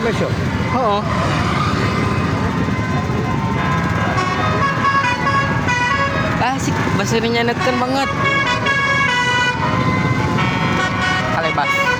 Kamersyo. Oo. Asik, basta rin niya nagkan banget. Kalibas.